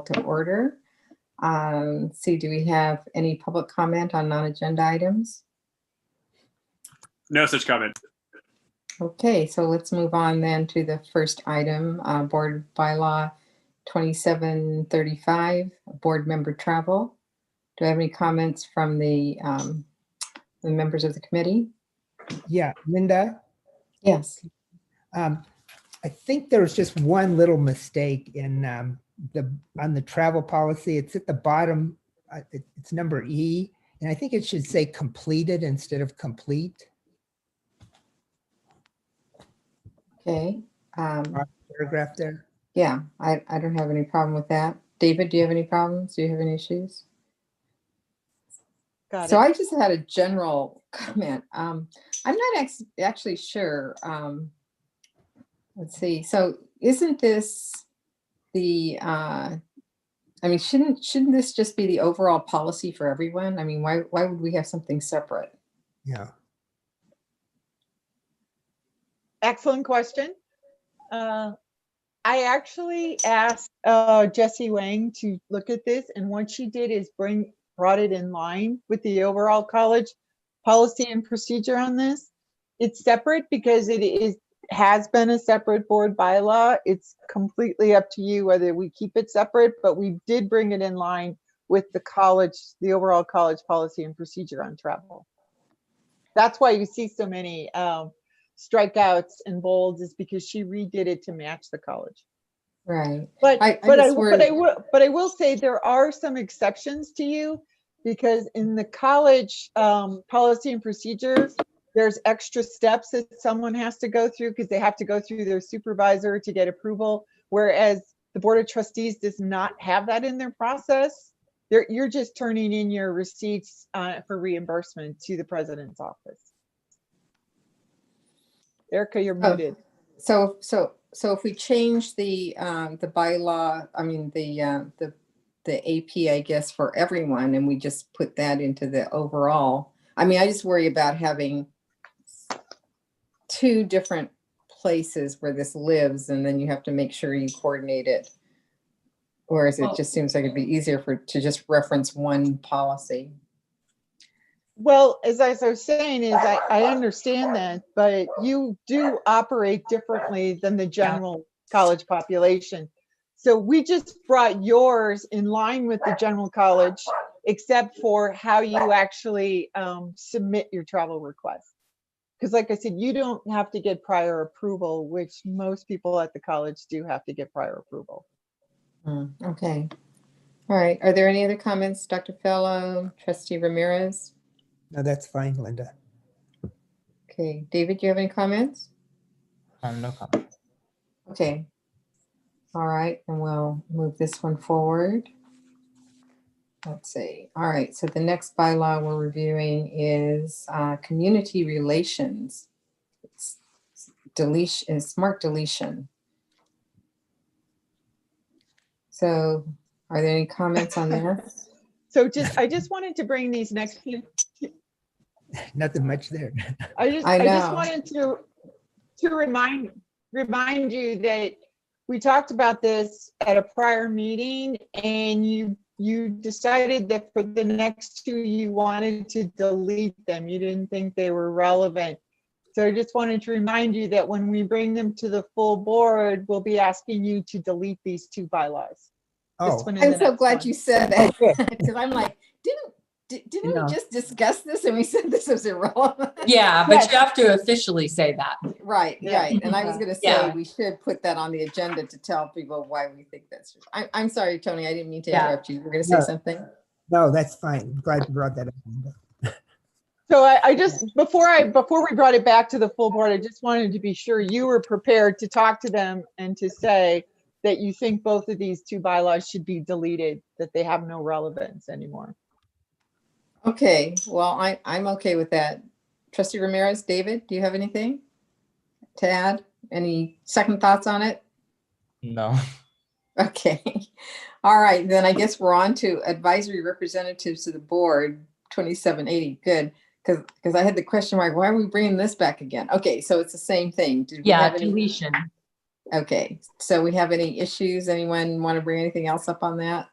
to order. See, do we have any public comment on non-agenda items? No such comment. Okay, so let's move on then to the first item, Board Bylaw 2735, Board Member Travel. Do I have any comments from the members of the committee? Yeah, Linda, Yes. I think there was just one little mistake in on the travel policy. It's at the bottom. It's number E, and I think it should say completed instead of complete. Okay. Paragraph there. Yeah, I don't have any problem with that. David, do you have any problems? Do you have any issues? Got So it. I just had a general comment. I'm not actually sure. Let's see. So isn't this the, I mean, shouldn't this just be the overall policy for everyone? I mean, why would we have something separate? Yeah. Excellent question. I actually asked Jessie Wang to look at this, and what she did is brought it in line with the overall college policy and procedure on this. It's separate because has been a separate board bylaw. It's completely up to you whether we keep it separate, but we did bring it in line with the overall college policy and procedure on travel. That's why you see so many strikeouts and bolds, is because she redid it to match the college. Right. But I will say there are some exceptions to you, because in the college policy and procedures, there's extra steps that someone has to go through because they have to go through their supervisor to get approval, whereas the Board of Trustees does not have that in their process. You're just turning in your receipts for reimbursement to the president's office. Erica, you're muted. So if we change the bylaw, I mean, the AP, I guess, for everyone, and we just put that into the overall, I mean, I just worry about having two different places where this lives, and then you have to make sure you coordinate it. Whereas it just seems like it'd be easier to just reference one policy. Well, as I was saying, is I understand that, but you do operate differently than the general college population. So we just brought yours in line with the general college, except for how you actually submit your travel request. Because like I said, you don't have to get prior approval, which most people at the college do have to get prior approval. Okay. All right. Are there any other comments, Dr. Fellow, Trustee Ramirez? No, that's fine, Linda. Okay. David, do you have any comments? No comment. Okay. All right. And we'll move this one forward. Let's see. All right. So the next bylaw we're reviewing is community relations. It's deletion, smart deletion. So are there any comments on this? So I just wanted to bring these next few. Nothing much there. I just wanted to remind you that we talked about this at a prior meeting, and you decided that for the next two you wanted to delete them. You didn't think they were relevant. So I just wanted to remind you that when we bring them to the full board, we'll be asking you to delete these two bylaws. Oh, I'm so glad you said that, because I'm like, didn't we just discuss this and we said this was irrelevant? Yeah, but you have to officially say that. Right, right. And I was going to say, Yeah. we should put that on the agenda to tell people why we think that's. I'm sorry, Tony, I didn't mean to interrupt you. You were going to say something? no, that's fine. I'm glad you brought that up, Linda. So I just, before we brought it back to the full board, I just wanted to be sure you were prepared to talk to them and to say that you think both of these two bylaws should be deleted, that they have no relevance anymore. Okay, well, I'm okay with that. Trustee Ramirez, David, do you have anything to add? Any second thoughts on it? No. Okay. All right, then I guess we're on to advisory representatives to the board, 2780. Good, because I had the question mark, why are we bringing this back again? Okay, so it's the same thing. Did we have any? Deletion. Okay, so we have any issues? Anyone want to bring anything else up on that?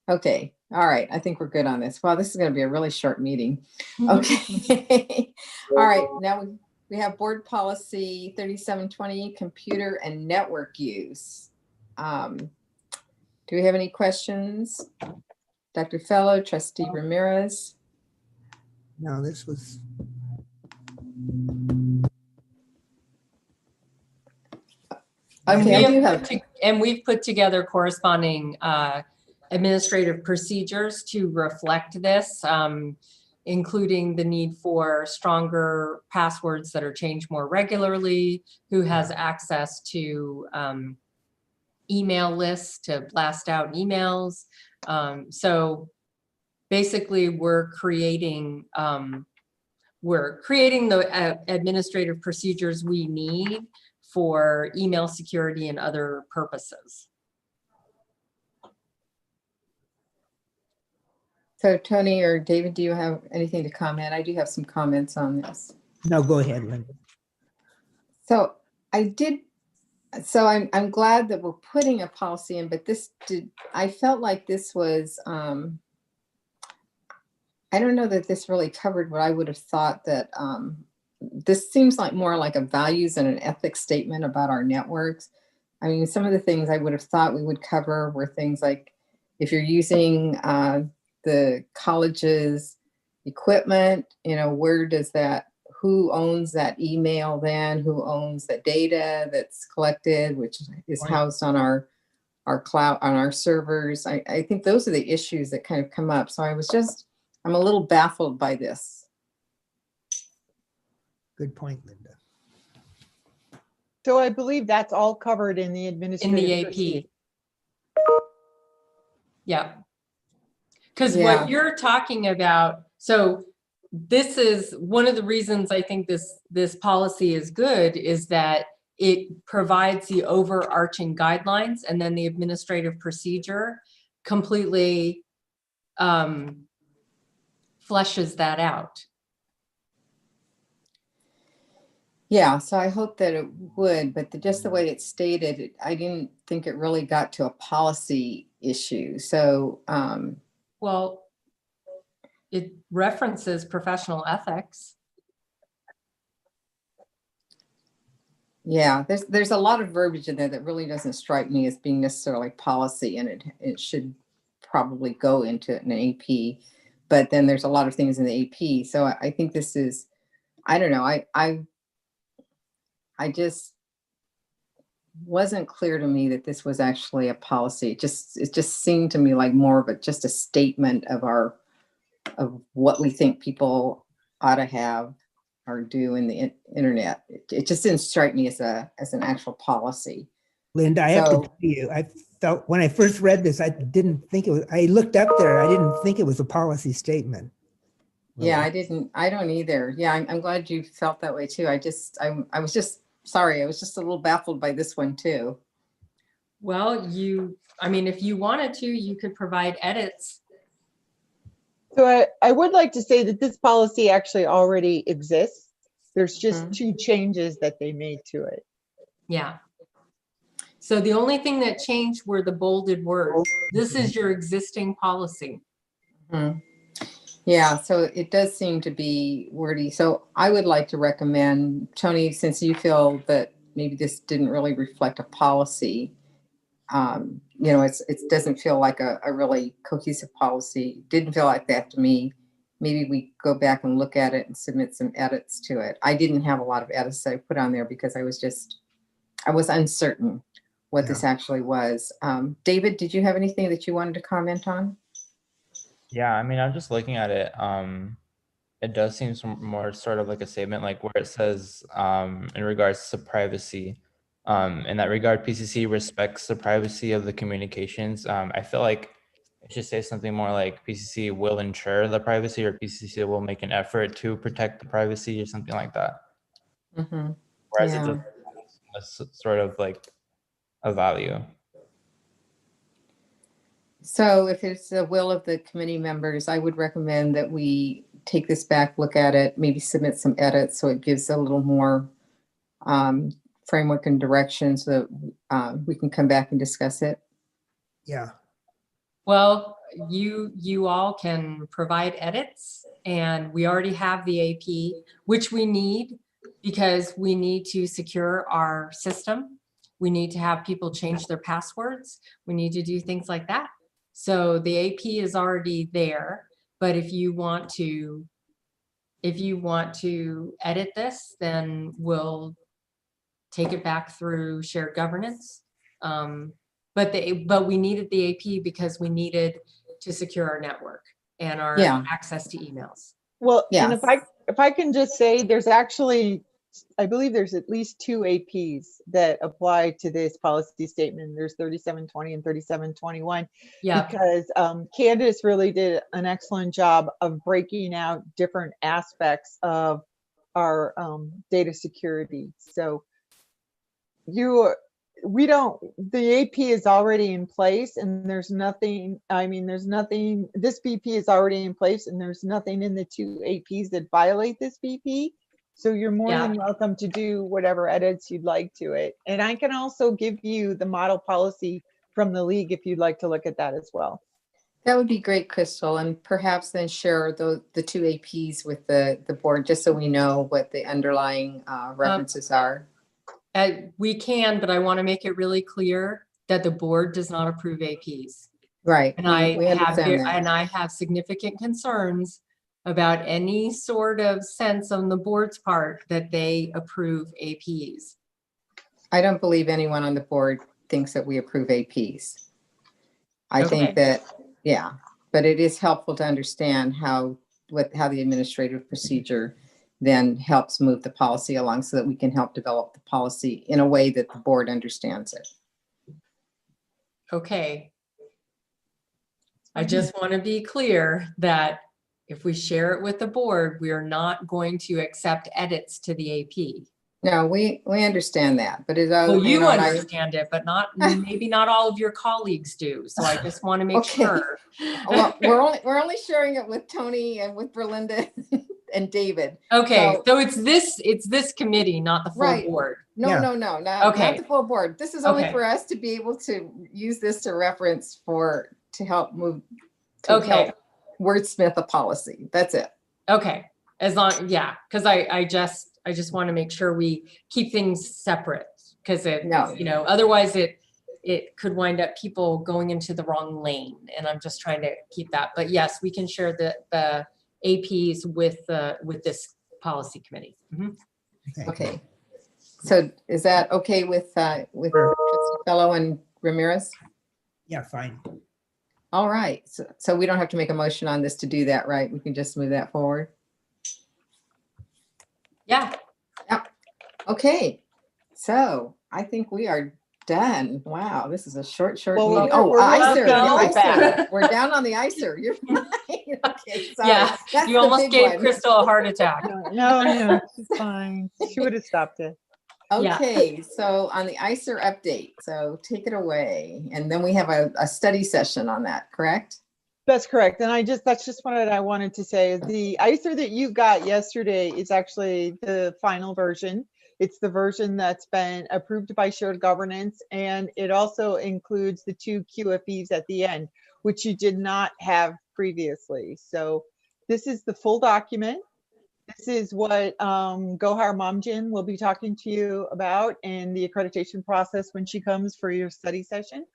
Okay, all right, I think we're good on this. Wow, this is going to be a really short meeting. Okay. All right, now we have board policy 3720, computer and network use. Do we have any questions? Dr. Fellow, Trustee Ramirez? No, this was, Okay, I do have, And we've put together corresponding administrative procedures to reflect this, including the need for stronger passwords that are changed more regularly, who has access to email lists to blast out emails. So basically we're creating the administrative procedures we need for email security and other purposes. so Tony or David, do you have anything to comment? I do have some comments on this. no, go ahead, Linda. So I'm glad that we're putting a policy in, but I felt like this was, I don't know that this really covered what I would have thought that, this seems like more like a values and an ethics statement about our networks. I mean, some of the things I would have thought we would cover were things like if you're using the college's equipment, where does that, who owns that email then, who owns the data that's collected, which is housed on our cloud, on our servers. I think those are the issues that kind of come up. So I'm a little baffled by this. Good point, Linda. So I believe that's all covered in the administrative procedure. AP. Yeah. Because what you're talking about, so this is one of the reasons I think this policy is good, is that it provides the overarching guidelines, and then the administrative procedure completely fleshes that out. Yeah, so I hope that it would, but just the way it's stated, I didn't think it really got to a policy issue. So, well, it references professional ethics. yeah, there's a lot of verbiage in there that really doesn't strike me as being necessarily policy, and it should probably go into an AP. But then there's a lot of things in the AP. So I think this is, I don't know, I just wasn't clear to me that this was actually a policy. It just seemed to me like more of just a statement of what we think people ought to have or do in the internet. It just didn't strike me as an actual policy. Linda, I have to tell you, I felt when I first read this, I didn't think it was, I looked up there, I didn't think it was a policy statement. Yeah, I don't either. Yeah, I'm glad you felt that way too. I was just, sorry, I was just a little baffled by this one too. Well, I mean, if you wanted to, you could provide edits. So I would like to say that this policy actually already exists. There's just two changes that they made to it. Yeah. So the only thing that changed were the bolded words. This is your existing policy. Yeah, so it does seem to be wordy. So I would like to recommend, Tony, since you feel that maybe this didn't really reflect a policy, it doesn't feel like a really cohesive policy. Didn't feel like that to me. Maybe we go back and look at it and submit some edits to it. I didn't have a lot of edits that I put on there because I was uncertain what this actually was. David, did you have anything that you wanted to comment on? Yeah, I mean, I'm just looking at it. It does seem more sort of like a statement, like where it says in regards to privacy. In that regard, PCC respects the privacy of the communications. I feel like it should say something more like PCC will ensure the privacy, or PCC will make an effort to protect the privacy, or something like that. Whereas it doesn't have a sort of like a value. So if it's the will of the committee members, I would recommend that we take this back, look at it, maybe submit some edits so it gives a little more framework and direction so that we can come back and discuss it? Yeah. Well, you all can provide edits, and we already have the AP, which we need because we need to secure our system. We need to have people change their passwords. We need to do things like that. So the AP is already there, but if you want to edit this, then we'll take it back through shared governance. But we needed the AP because we needed to secure our network and our Yeah. access to emails. Well, and Yes. if I can just say, there's actually, I believe there's at least 2 APs that apply to this policy statement. There's 3720 and 3721. Yeah, Because Candace really did an excellent job of breaking out different aspects of our data security. So the AP is already in place, and there's nothing, this BP is already in place, and there's nothing in the 2 APs that violate this BP. So you're more Yeah. than welcome to do whatever edits you'd like to it. And I can also give you the model policy from the league if you'd like to look at that as well. That would be great, Crystal, and perhaps then share the 2 APs with the board, just so we know what the underlying references are. we can, but I want to make it really clear that the board does not approve APs. Right. And we understand that. I have significant concerns about any sort of sense on the board's part that they approve APs. I don't believe anyone on the board thinks that we approve APs. I Okay. think that, yeah, but it is helpful to understand how the administrative procedure then helps move the policy along so that we can help develop the policy in a way that the board understands it. Okay. I just want to be clear that if we share it with the board, we are not going to accept edits to the AP. No, we understand that, but it Well, you know, and understand it, but maybe not all of your colleagues do. So I just want to make Okay. sure. well, we're only sharing it with Tony and with Berlinda and David. Okay, so it's this committee, not the full Right. board. No, Yeah. not Okay. the full board. This is only Okay. for us to be able to use this to reference to help move, to Okay. help wordsmith a policy. That's it. Okay, as long, yeah, because I just want to make sure we keep things separate, because No. otherwise it could wind up people going into the wrong lane, and I'm just trying to keep that. But yes, we can share the APs with this policy committee. Mhm. Okay. So is that okay with Trustee Fellow and Ramirez? Yeah, fine. All right. So we don't have to make a motion on this to do that, right? We can just move that forward. Yeah. Okay. So I think we are done. Wow, this is a short Well, meeting. we're Oh, really ICER, going the ICER. fast. We're down on the ICER. You're right. Okay, sorry. Yeah, That's you the almost big gave one. Crystal a heart attack. No, she's fine. She would have stopped it. Yeah. Okay, so on the ICER update, so take it away. And then we have a study session on that, correct? That's correct. And that's just what I wanted to say. The ICER that you got yesterday is actually the final version. It's the version that's been approved by shared governance, and it also includes the 2 QFEs at the end, which you did not have previously. So this is the full document. This is what Gohar Momjin will be talking to you about in the accreditation process when she comes for your study session.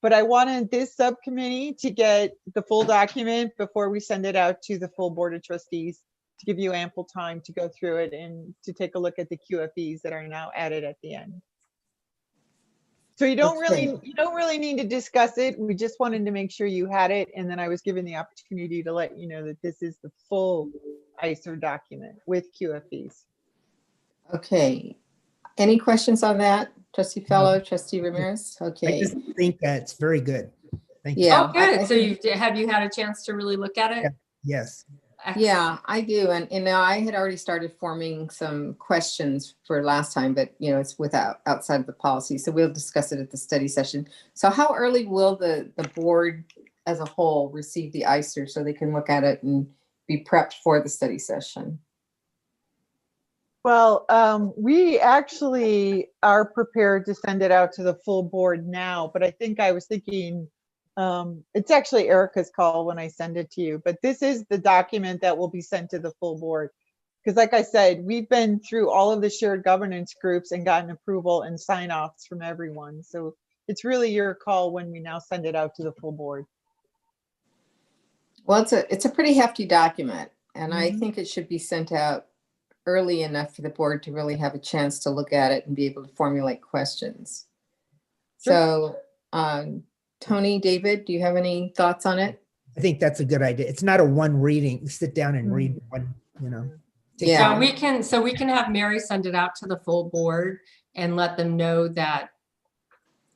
But I wanted this subcommittee to get the full document before we send it out to the full Board of Trustees, to give you ample time to go through it and to take a look at the QFEs that are now added at the end. So you don't really need to discuss it. We just wanted to make sure you had it, and then I was given the opportunity to let you know that this is the full ICER document with QFEs. Okay. Any questions on that, Trustee Fellow, Trustee Ramirez? I Okay. just think it's very good. Thank you. Yeah. Oh, good. So have you had a chance to really look at it? Yes. Excellent. Yeah, I do. And now I had already started forming some questions for last time, but it's outside of the policy. So we'll discuss it at the study session. So how early will the board as a whole receive the ICER so they can look at it and be prepped for the study session? Well, we actually are prepared to send it out to the full board now, but I think I was thinking, it's actually Erica's call when I send it to you, but this is the document that will be sent to the full board. Because like I said, we've been through all of the shared governance groups and gotten approval and sign-offs from everyone. So it's really your call when we now send it out to the full board. Well, it's a pretty hefty document, and I Mhm. think it should be sent out early enough for the board to really have a chance to look at it and be able to formulate questions. Sure. So, Tony, David, do you have any thoughts on it? I think that's a good idea. It's not a one reading, sit down and read one, take Yeah. Yeah, we can have Mary send it out to the full board and let them know that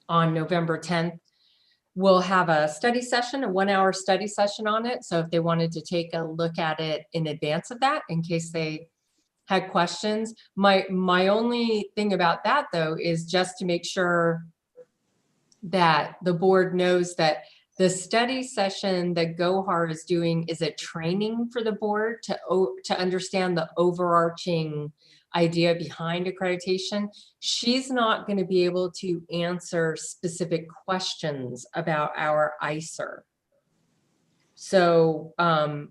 on November 10th, we'll have a study session, a 1-hour study session on it. So if they wanted to take a look at it in advance of that, in case they had questions. My only thing about that though, is just to make sure that the board knows that the study session that Gohar is doing is a training for the board to understand the overarching idea behind accreditation. She's not going to be able to answer specific questions about our ICER. So,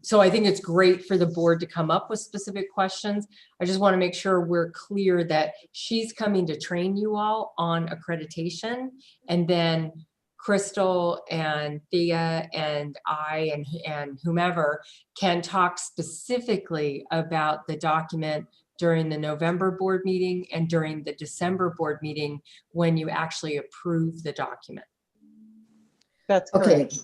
so I think it's great for the board to come up with specific questions. I just want to make sure we're clear that she's coming to train you all on accreditation, and then Crystal and Thea and I and whomever can talk specifically about the document during the November board meeting and during the December board meeting when you actually approve the document. That's Okay. correct.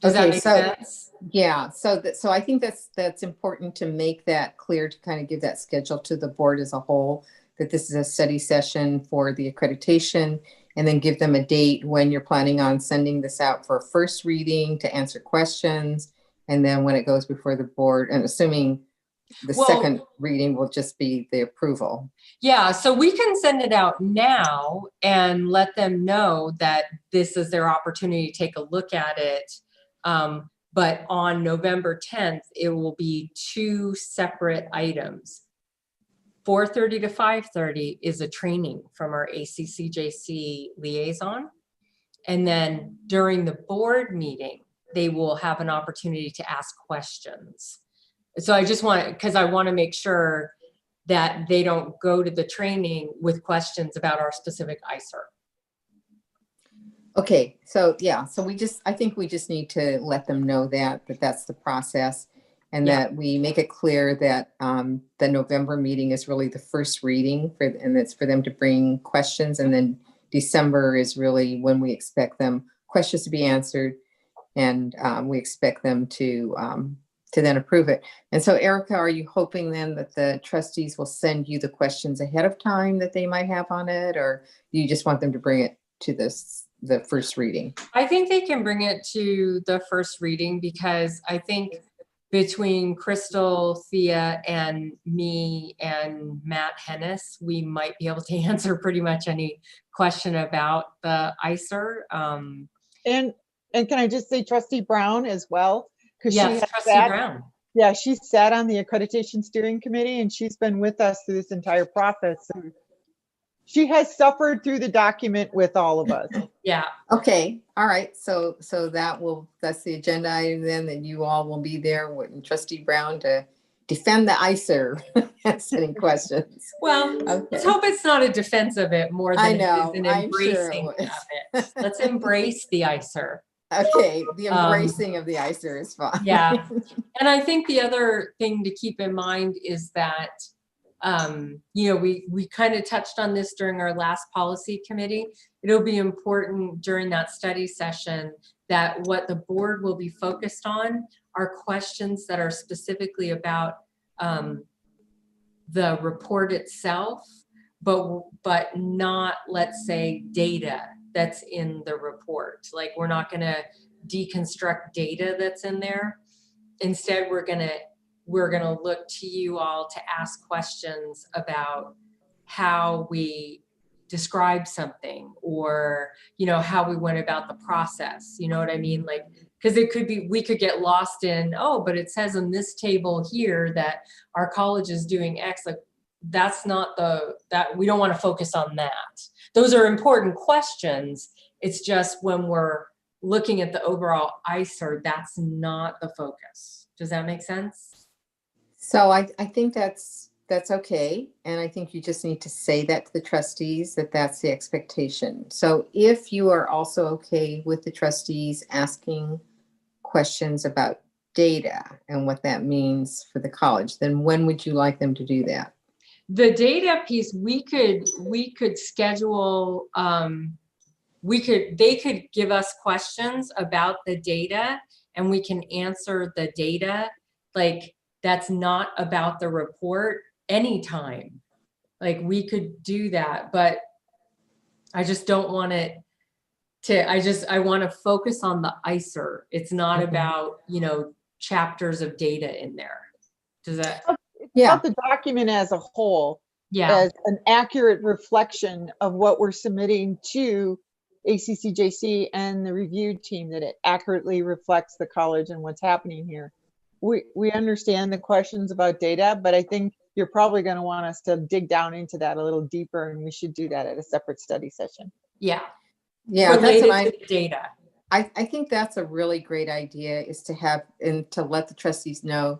Does that Okay, make so sense? yeah, so I think that's important to make that clear, to kind of give that schedule to the board as a whole, that this is a study session for the accreditation, and then give them a date when you're planning on sending this out for a first reading to answer questions, and then when it goes before the board, and assuming the Well- second reading will just be the approval. Yeah, so we can send it out now and let them know that this is their opportunity to take a look at it. But on November 10th, it will be 2 separate items. 4:30 to 5:30 is a training from our ACCJC liaison. And then during the board meeting, they will have an opportunity to ask questions. So I just want, because I want to make sure that they don't go to the training with questions about our specific ICER. Okay, so yeah, so I think we just need to let them know that that's the process, and Yeah. that we make it clear that the November meeting is really the first reading and it's for them to bring questions, and then December is really when we expect questions to be answered, and we expect them to then approve it. And so, Erica, are you hoping then that the trustees will send you the questions ahead of time that they might have on it, or you just want them to bring it to the first reading? I think they can bring it to the first reading, because I think between Crystal, Thea, and me and Matt Hennis, we might be able to answer pretty much any question about the ICER. And can I just say Trustee Brown as well? Because Yes, Trustee Brown. Yeah, she sat on the accreditation steering committee, and she's been with us through this entire process. And she has suffered through the document with all of us. Yeah. Okay, all right, so that's the agenda item then, that you all will be there with Trustee Brown to defend the ICER, asking questions. Well, Okay. let's hope it's not a defense of it more I than know, it is an I'm sure it embracing was. of it. Let's embrace the ICER. Okay, the embracing of the ICER is fine. Yeah. And I think the other thing to keep in mind is that, we kind of touched on this during our last policy committee. It'll be important during that study session that what the board will be focused on are questions that are specifically about the report itself, but not, let's say, data that's in the report. Like, we're not going to deconstruct data that's in there. Instead, we're going to look to you all to ask questions about how we describe something, or how we went about the process. You know what I mean? Like, because we could get lost in, oh, but it says in this table here that our college is doing X. Like, that's not that we don't want to focus on that. Those are important questions. It's just when we're looking at the overall ICER, that's not the focus. Does that make sense? So I think that's okay. And I think you just need to say that to the trustees, that that's the expectation. So if you are also okay with the trustees asking questions about data and what that means for the college, then when would you like them to do that? The data piece, we could schedule, they could give us questions about the data and we can answer the data. Like, that's not about the report anytime. Like, we could do that, but I just don't want it to, I want to focus on the ICER. It's not about, chapters of data in there. Does that? It's Yeah. about the document as a whole, Yeah. as an accurate reflection of what we're submitting to ACCJC and the review team, that it accurately reflects the college and what's happening here. We understand the questions about data, but I think you're probably going to want us to dig down into that a little deeper, and we should do that at a separate study session. Yeah. Yeah, that's what Related to the data. I think that's a really great idea, is to have and to let the trustees know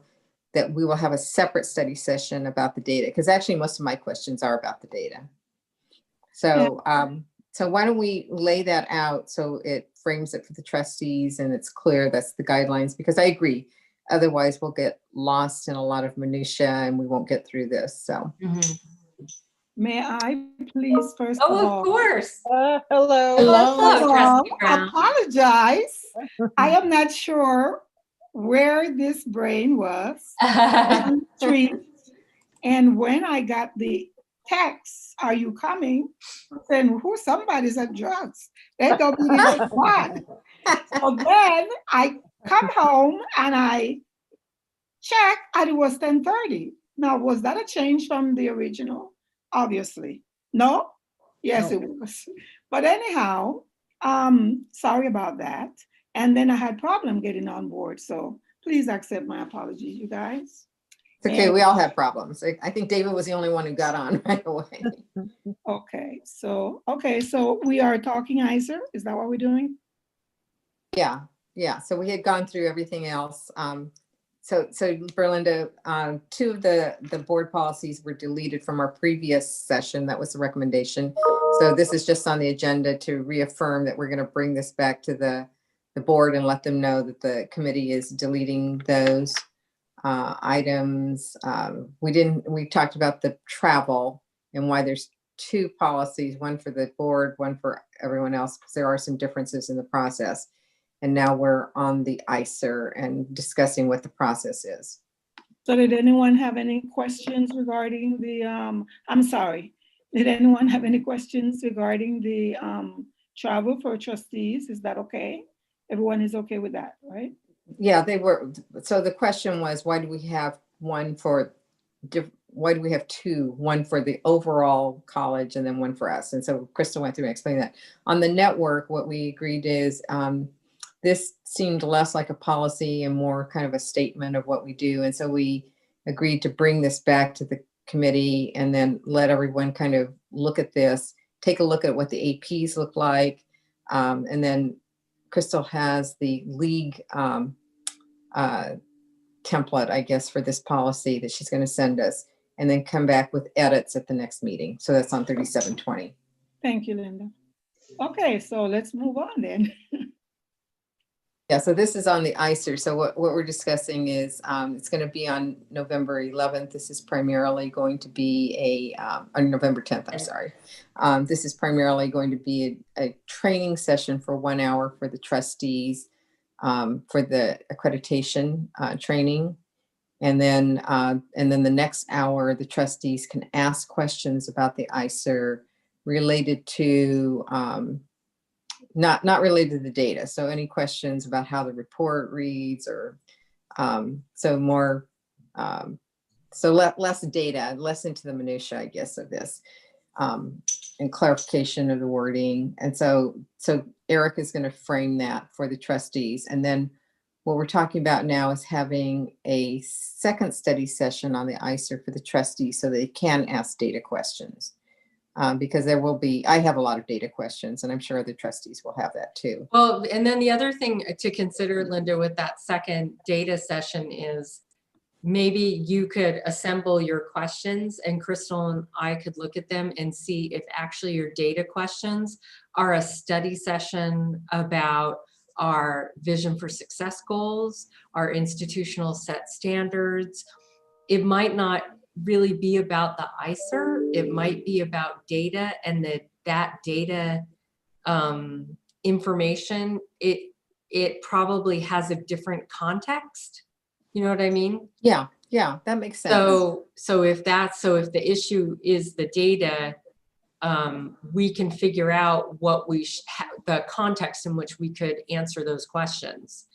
that we will have a separate study session about the data, because actually most of my questions are about the data. So so why don't we lay that out so it frames it for the trustees and it's clear that's the guidelines, because I agree. Otherwise we'll get lost in a lot of minutia and we won't get through this. So May I please, first of Oh, all, of course. Hello. Hello, first of all, Trustee Brown. apologize. I am not sure where this brain was. Street. And when I got the text, "Are you coming?" Then somebody's at drugs. They told me to get one. So then I come home and I check, and it was 10:30. Now, was that a change from the original? Obviously. No? Yes, No. it was. But anyhow, sorry about that. And then I had problem getting on board. So please accept my apologies, you guys. it's okay, we all have problems. I think David was the only one who got on right away. Okay, so we are talking ICER. Is that what we're doing? Yeah. So we had gone through everything else. So Berlinda, two of the board policies were deleted from our previous session. That was the recommendation. So this is just on the agenda to reaffirm that we're going to bring this back to the board and let them know that the committee is deleting those items. We talked about the travel and why there's two policies, one for the board, one for everyone else, because there are some differences in the process. And now we're on the ICER and discussing what the process is. So did anyone have any questions regarding the, I'm sorry, did anyone have any questions regarding the travel for trustees? Is that okay? Everyone is okay with that, right? Yeah, they were. So the question was, why do we have why do we have two, one for the overall college and then one for us? And so Crystal went through and explained that. On the network, what we agreed is, this seemed less like a policy and more kind of a statement of what we do. And so we agreed to bring this back to the committee and then let everyone kind of look at this, take a look at what the APs look like. And then Crystal has the league template, I guess, for this policy that she's going to send us, and then come back with edits at the next meeting. So that's on 3720. Thank you, Linda. Okay, so let's move on then. Yeah, so this is on the ICER. So what we're discussing is it's going to be on November 11th. This is primarily going to be on November 10th, I'm sorry. This is primarily going to be a training session for 1 hour for the trustees for the accreditation training. And then the next hour, the trustees can ask questions about the ICER related to not related to the data. So any questions about how the report reads, or less data, less into the minutia, I guess, of this, and clarification of the wording. And so Eric is going to frame that for the trustees. And then what we're talking about now is having a second study session on the ICER for the trustees so they can ask data questions. Because there will be, I have a lot of data questions, and I'm sure other trustees will have that too. Well, and then the other thing to consider, Linda, with that second data session is maybe you could assemble your questions and Crystal and I could look at them and see if actually your data questions are a study session about our vision for success goals, our institutional set standards. It might not really be about the ICER. It might be about data, and that data information, it probably has a different context. You know what I mean? Yeah, that makes sense. So if the issue is the data, we can figure out what the context in which we could answer those questions.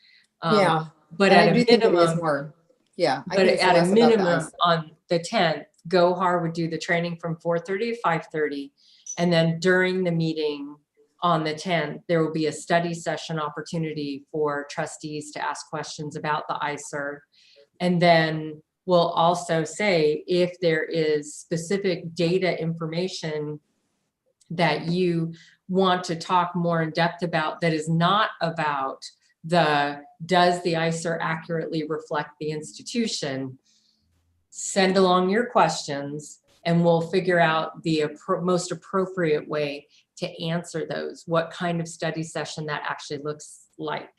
Yeah, but and at I do a think it is minimum, more. Yeah, I but think it's at a less about the minimum ICER. on the 10th, Gohar would do the training from 4:30 to 5:30. And then during the meeting on the 10th, there will be a study session opportunity for trustees to ask questions about the ICER. And then we'll also say if there is specific data information that you want to talk more in depth about that is not about does the ICER accurately reflect the institution, send along your questions and we'll figure out the most appropriate way to answer those, what kind of study session that actually looks like.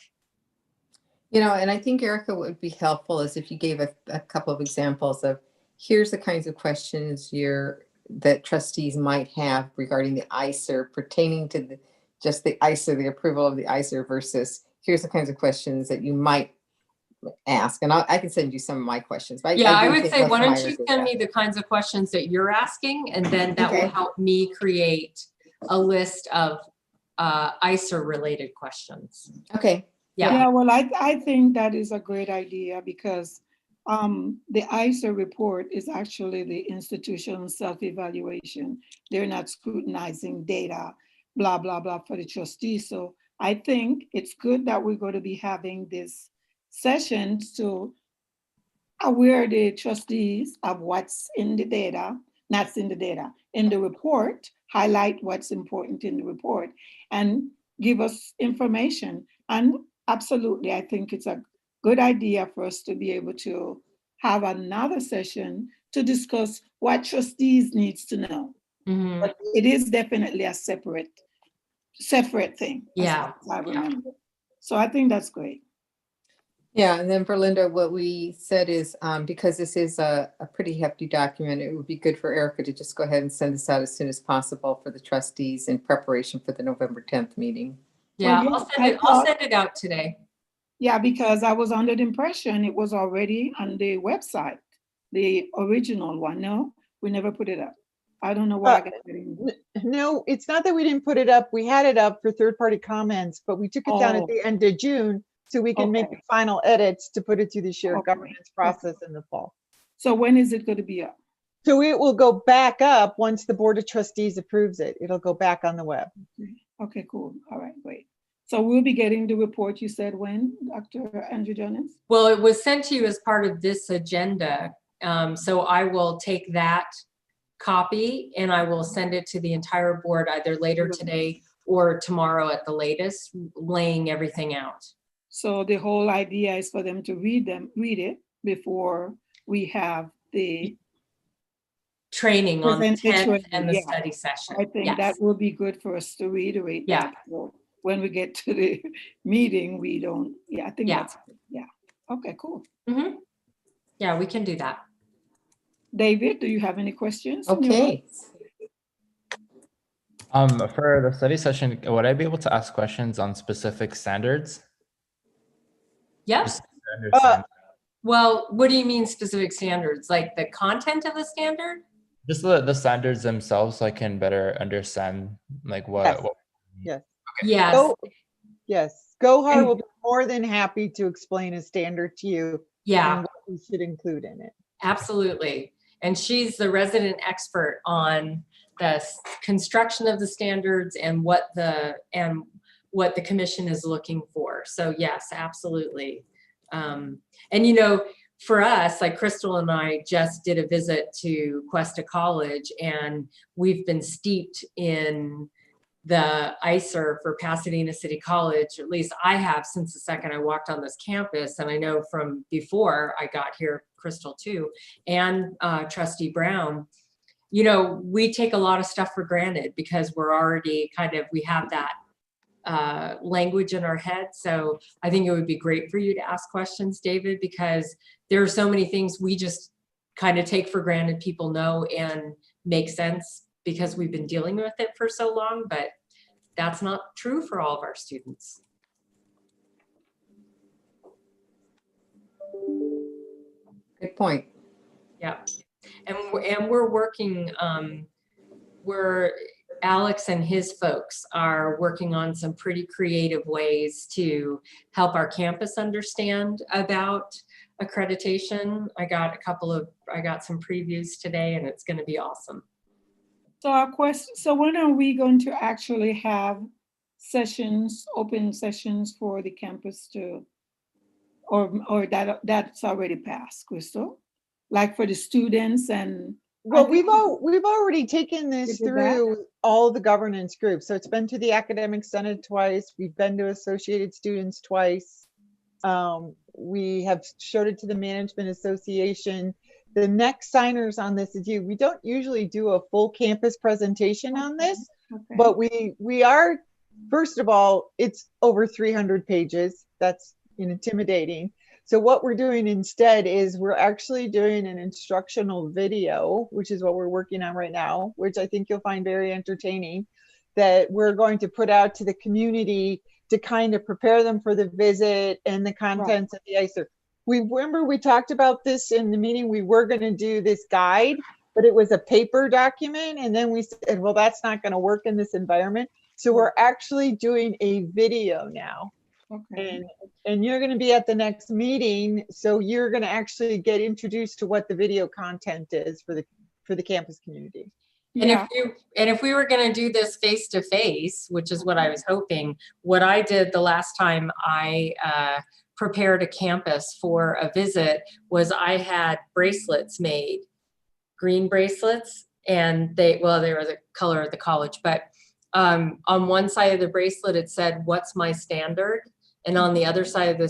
You know, and I think, Erica, what would be helpful is if you gave a couple of examples of here's the kinds of questions that trustees might have regarding the ICER pertaining to just the ICER, the approval of the ICER, versus here's the kinds of questions that you might ask. And I can send you some of my questions. But Yeah, I do would think say, most why of don't mine are you good send at me the kinds of questions that you're asking, and then that will Okay. help me create a list of ICER related questions. Okay. Yeah. Yeah, well, I think that is a great idea because the ICER report is actually the institutional self-evaluation. They're not scrutinizing data, blah, blah, blah for the trustees. So I think it's good that we're going to be having this session to aware the trustees of what's in the data, not in the data, in the report, highlight what's important in the report and give us information. And absolutely, I think it's a good idea for us to be able to have another session to discuss what trustees needs to know. Mhm. But it is definitely a separate thing. As Yeah. far as I remember. So I think that's great. Yeah, and then for Linda, what we said is because this is a pretty hefty document, it would be good for Erica to just go ahead and send this out as soon as possible for the trustees in preparation for the November 10th meeting. Yeah, Well, I'll send it out today. Yeah, because I was under the impression it was already on the website, the original one. No, we never put it up. I don't know why I got it in. No, it's not that we didn't put it up. We had it up for third-party comments, but we took it down at Oh. the end of June so we can make the Okay. final edits to put it through the shared Okay. governance process in the fall. So when is it going to be up? So it will go back up once the Board of Trustees approves it. It'll go back on the web. Okay, cool. All right, great. So we'll be getting the report you said when, Dr. Andrew Jonas? Well, it was sent to you as part of this agenda. So I will take that copy and I will send it to the entire board either later today or tomorrow at the latest, laying everything out. So the whole idea is for them to read it before we have the Training on the 10th presentation. and the Yeah. study session. I think Yes. that will be good for us to reiterate Yeah. that. So when we get to the meeting, we don't, I think Yeah. that's, Okay, cool. Mhm. Yeah, we can do that. David, do you have any questions? Okay. For the study session, would I be able to ask questions on specific standards? Yes. Just to understand. Well, what do you mean specific standards? Like the content of the standard? Just the standards themselves, so I can better understand like what. Yes. Yes. Yes. Gohar And- will be more than happy to explain a standard to you Yeah. and what we should include in it. Absolutely. And she's the resident expert on the construction of the standards and what the commission is looking for. So yes, absolutely. And, you know, for us, like Crystal and I just did a visit to Cuesta College, and we've been steeped in the ICER for Pasadena City College. At least I have since the second I walked on this campus. And I know from before I got here, Crystal too, and Trustee Brown, you know, we take a lot of stuff for granted because we're already we have that language in our head. So I think it would be great for you to ask questions, David, because there are so many things we just kind of take for granted people know and make sense because we've been dealing with it for so long, but that's not true for all of our students. Good point. Yeah. And we're working, Alex and his folks are working on some pretty creative ways to help our campus understand about accreditation. I got some previews today, and it's going to be awesome. So our question, so when are we going to actually have sessions, open sessions for the campus to, or that's already passed, Crystal? Like for the students and. Well, we've already taken this You did that? through all the governance groups. So it's been to the Academic Senate twice. We've been to Associated Students twice. We have showed it to the Management Association. The next signers on this is you. We don't usually do a full campus presentation on this, Okay. but we are, first of all, it's over 300 pages. That's intimidating. So what we're doing instead is we're actually doing an instructional video, which is what we're working on right now, which I think you'll find very entertaining, that we're going to put out to the community to kind of prepare them for the visit and the contents of the ICER. We talked about this in the meeting. We were going to do this guide, but it was a paper document. And then we said, well, that's not going to work in this environment. So we're actually doing a video now. Okay. And you're going to be at the next meeting, so you're going to actually get introduced to what the video content is for the campus community. And Yeah. if we were going to do this face to face, which is what I was hoping, what I did the last time I prepared a campus for a visit was I had bracelets made, green bracelets, and they were the color of the college, but on one side of the bracelet it said, "What's my standard?" And on the other side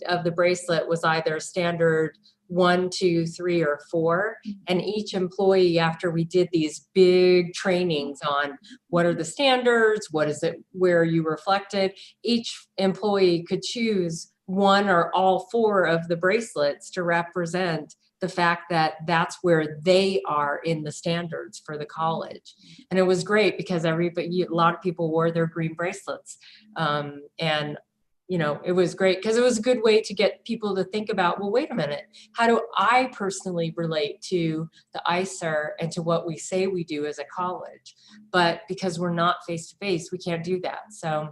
of the bracelet was either standard 1, 2, 3, or 4. And each employee, after we did these big trainings on what are the standards, what is it, where are you reflected, each employee could choose 1 or all 4 of the bracelets to represent the fact that that's where they are in the standards for the college. And it was great because a lot of people wore their green bracelets. And you know, it was great because it was a good way to get people to think about, well, wait a minute, how do I personally relate to the ICER and to what we say we do as a college? But because we're not face-to-face, we can't do that. So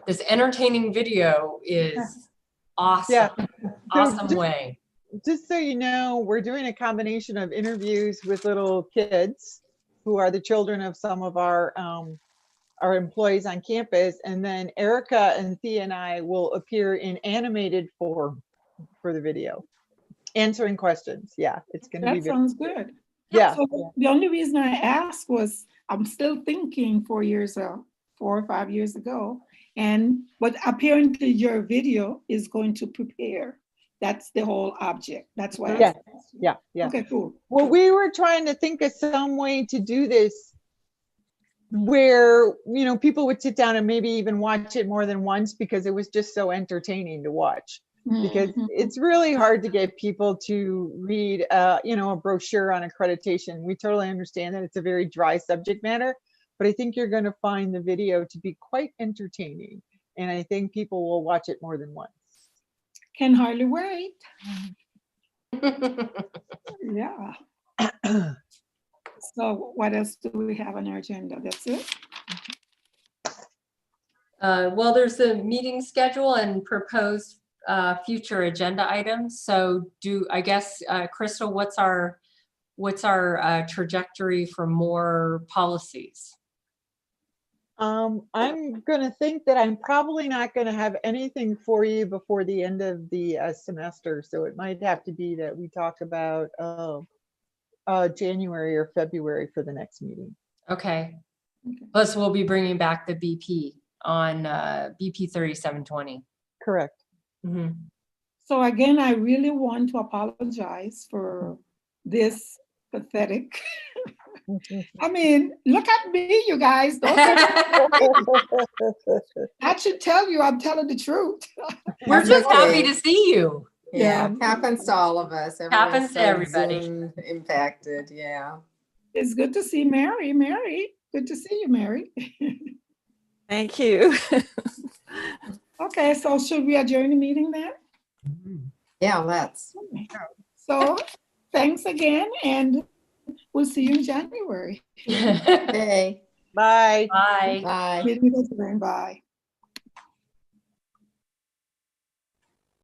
this entertaining video is awesome, Yeah. awesome way. Just so you know, we're doing a combination of interviews with little kids who are the children of some of our employees on campus, and then Erica and Thea and I will appear in animated form for the video, answering questions. Yeah, it's going to be That sounds good. Yeah. So the only reason I asked was I'm still thinking 4 or 5 years ago, but apparently your video is going to prepare. That's the whole object. That's why. Yeah. Okay, cool. Well, we were trying to think of some way to do this where, people would sit down and maybe even watch it more than once because it was just so entertaining to watch. Because it's really hard to get people to read, a brochure on accreditation. We totally understand that it's a very dry subject matter, but I think you're going to find the video to be quite entertaining. And I think people will watch it more than once. Can hardly wait. Yeah. So what else do we have on our agenda? That's it? Well, there's the meeting schedule and proposed future agenda items. So Crystal, what's our trajectory for more policies? I'm gonna think that I'm probably not gonna have anything for you before the end of the semester, so it might have to be that we talk about January or February for the next meeting. Okay. Plus, we'll be bringing back the BP on BP 3720. Correct. Mhm. So again, I really want to apologize for this pathetic. I mean, look at me, you guys. Don't that should tell you I'm telling the truth. We're That's just happy okay. to see you. Yeah, Yeah. happens to all of us. Happens to Everyone's so everybody. Zoom impacted, yeah. It's good to see Mary. Mary, good to see you, Mary. Thank you. Okay, so should we adjourn the meeting then? Yeah, let's. So thanks again, and we'll see you in January. Hey, Bye. bye. Meeting is adjourned. Bye.